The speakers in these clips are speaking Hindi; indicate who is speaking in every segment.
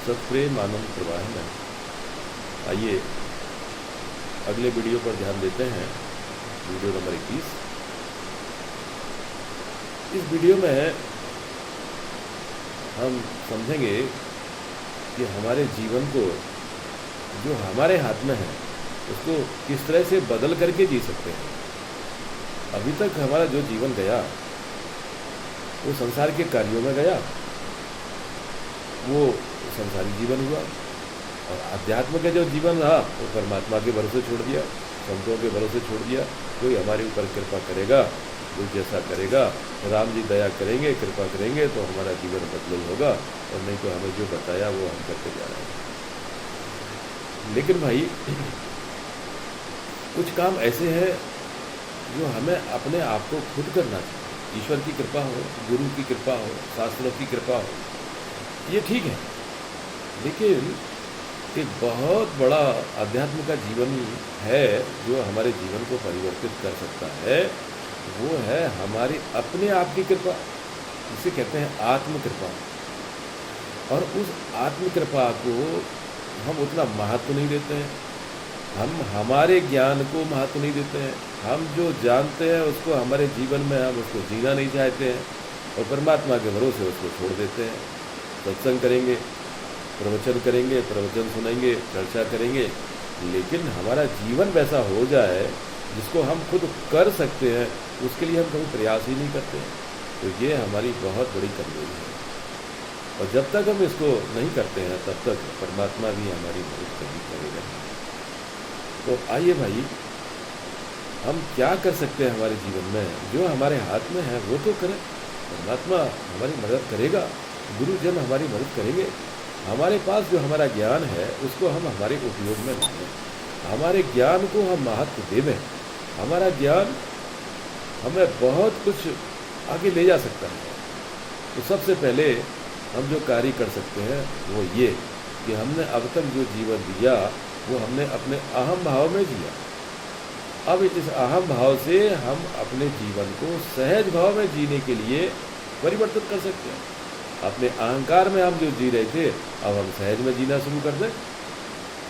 Speaker 1: सत्प्रेम आनंद प्रवाह में आइए अगले वीडियो पर ध्यान देते हैं। Video number 21। इस वीडियो में हम समझेंगे कि हमारे जीवन को जो हमारे हाथ में है उसको किस तरह से बदल करके जी सकते हैं। अभी तक हमारा जो जीवन गया वो संसार के कार्यों में गया, वो संसारी जीवन हुआ, और अध्यात्म का जो जीवन रहा वो परमात्मा के भरोसे छोड़ दिया, संतों के भरोसे छोड़ दिया। कोई हमारे ऊपर कृपा करेगा, कोई जैसा करेगा, राम जी दया करेंगे, कृपा करेंगे तो हमारा जीवन बदल होगा, और नहीं तो हमें जो बताया वो हम करते जा रहे हैं। लेकिन भाई कुछ काम ऐसे हैं जो हमें अपने आप को खुद करना चाहिए। ईश्वर की कृपा हो, गुरु की कृपा हो, शास्त्रों की कृपा हो, ये ठीक है, लेकिन एक बहुत बड़ा अध्यात्म का जीवन है जो हमारे जीवन को परिवर्तित कर सकता है। वो है हमारी अपने आप की कृपा, जिसे कहते हैं आत्म कृपा। और उस आत्म कृपा को हम उतना महत्व नहीं देते हैं। हम हमारे ज्ञान को महत्व नहीं देते हैं। हम जो जानते हैं उसको हमारे जीवन में हम उसको जीना नहीं चाहते हैं, और परमात्मा के भरोसे उसको छोड़ देते हैं। सत्संग करेंगे, प्रवचन करेंगे, प्रवचन सुनेंगे, चर्चा करेंगे, लेकिन हमारा जीवन वैसा हो जाए जिसको हम खुद कर सकते हैं, उसके लिए हम कभी प्रयास ही नहीं करते हैं। तो ये हमारी बहुत बड़ी कमजोरी है, और जब तक हम इसको नहीं करते हैं तब तक परमात्मा भी हमारी मदद कभी करेगा। तो आइए भाई, हम क्या कर सकते हैं हमारे जीवन में, जो हमारे हाथ में है वो तो करें। परमात्मा हमारी मदद करेगा, गुरुजन हमारी मदद करेंगे। हमारे पास जो हमारा ज्ञान है उसको हम हमारे उपयोग में लाएं, हमारे ज्ञान को हम महत्व देवें। हमारा ज्ञान हमें बहुत कुछ आगे ले जा सकता है। तो सबसे पहले हम जो कार्य कर सकते हैं वो ये कि हमने अब तक जो जीवन दिया वो हमने अपने अहम भाव में जिया। अब इस अहम भाव से हम अपने जीवन को सहज भाव में जीने के लिए परिवर्तित कर सकते हैं। अपने अहंकार में हम जो जी रहे थे, अब हम सहज में जीना शुरू कर दें।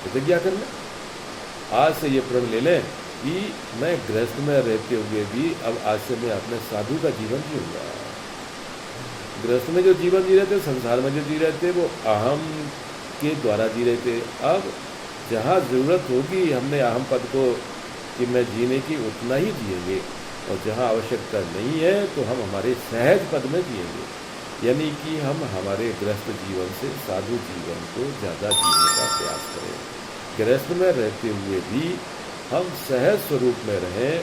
Speaker 1: प्रतिज्ञा कर लें, आज से ये प्रण ले लें कि मैं गृहस्थ में रहते हुए भी अब आज से मैं अपने साधु का जीवन जीऊंगा। गृहस्थ में जो जीवन जी रहे थे, संसार में जो जी रहे थे, वो अहम के द्वारा जी रहे थे। अब जहाँ ज़रूरत होगी हमने अहम पद को कि मैं जीने की, उतना ही जिएंगे, और जहाँ आवश्यकता नहीं है तो हम हमारे सहज पद में जिएंगे। यानी कि हम हमारे गृहस्थ जीवन से साधु जीवन को ज़्यादा जीने का प्रयास करें। गृहस्थ में रहते हुए भी हम सहज स्वरूप में रहें,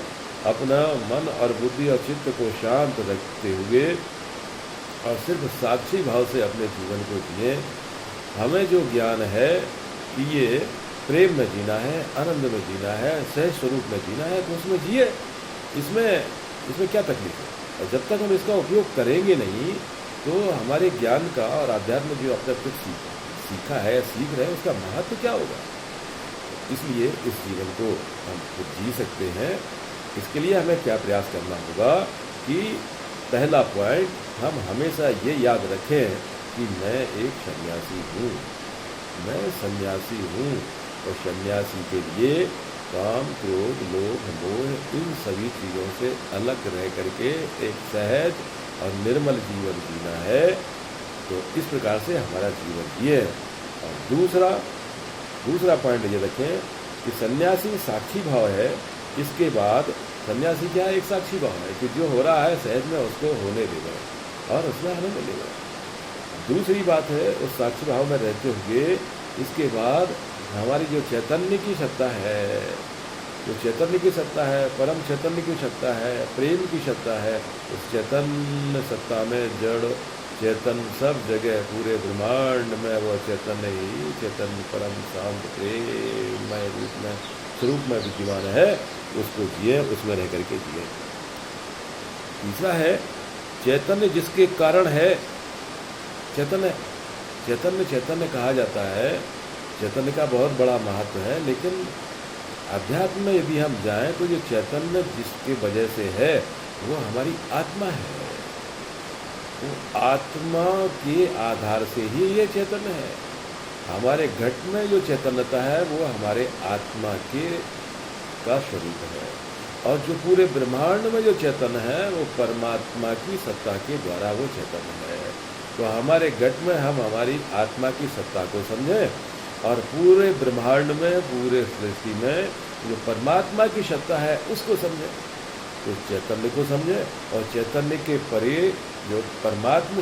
Speaker 1: अपना मन और बुद्धि और चित्त को शांत रखते हुए और सिर्फ साक्षी भाव से अपने जीवन को जिए। हमें जो ज्ञान है कि ये प्रेम में जीना है, आनंद में जीना है, सहज स्वरूप में जीना है, तो उसमें जिए। इसमें क्या तकलीफ है? और जब तक हम इसका उपयोग करेंगे नहीं तो हमारे ज्ञान का और अध्यात्म जो अब तक सीखा है, सीख रहे हैं, उसका महत्व क्या होगा? इसलिए इस जीवन को हम खुद जी सकते हैं। इसके लिए हमें क्या प्रयास करना होगा कि पहला पॉइंट, हम हमेशा ये याद रखें कि मैं एक सन्यासी हूँ। मैं सन्यासी हूँ, और सन्यासी के लिए काम, क्रोध, लोभ, मोह, इन सभी चीज़ों से अलग रह करके एक सहज और निर्मल जीवन जीना है। तो इस प्रकार से हमारा जीवन जिए। और दूसरा पॉइंट ये रखें कि सन्यासी साक्षी भाव है। इसके बाद सन्यासी क्या है? एक साक्षी भाव है कि जो हो रहा है सहज में उसको होने देगा और उसमें आनंद मिलेगा। दूसरी बात है, उस साक्षी भाव में रहते हुए इसके बाद हमारी जो चैतन्य की सत्ता है, जो चैतन्य की सत्ता है, परम चैतन्य की सत्ता है, प्रेम की सत्ता है, उस चैतन्य सत्ता में जड़ चेतन सब जगह पूरे ब्रह्मांड में वो चैतन्य ही चैतन्य परम शांत प्रेममय रूप में स्वरूप में विद्यमान है। उसको जिए, उसमें रह करके जिए। तीसरा है चैतन्य जिसके कारण है। चैतन्य कहा जाता है। चैतन्य का बहुत बड़ा महत्व है, लेकिन अध्यात्म में यदि हम जाएं तो ये चैतन्य जिसके वजह से है वो हमारी आत्मा है। वो आत्मा के आधार से ही ये चैतन्य है। हमारे घट में जो चैतन्यता है वो हमारे आत्मा के का स्वरूप है, और जो पूरे ब्रह्मांड में जो चैतन्य है वो परमात्मा की सत्ता के द्वारा वो चैतन्य है। तो हमारे घट में हम हमारी आत्मा की सत्ता को समझें, और पूरे ब्रह्मांड में, पूरे सृष्टि में जो परमात्मा की सत्ता है उसको समझें। तो चैतन्य को समझें, और चैतन्य के परे जो परमात्मा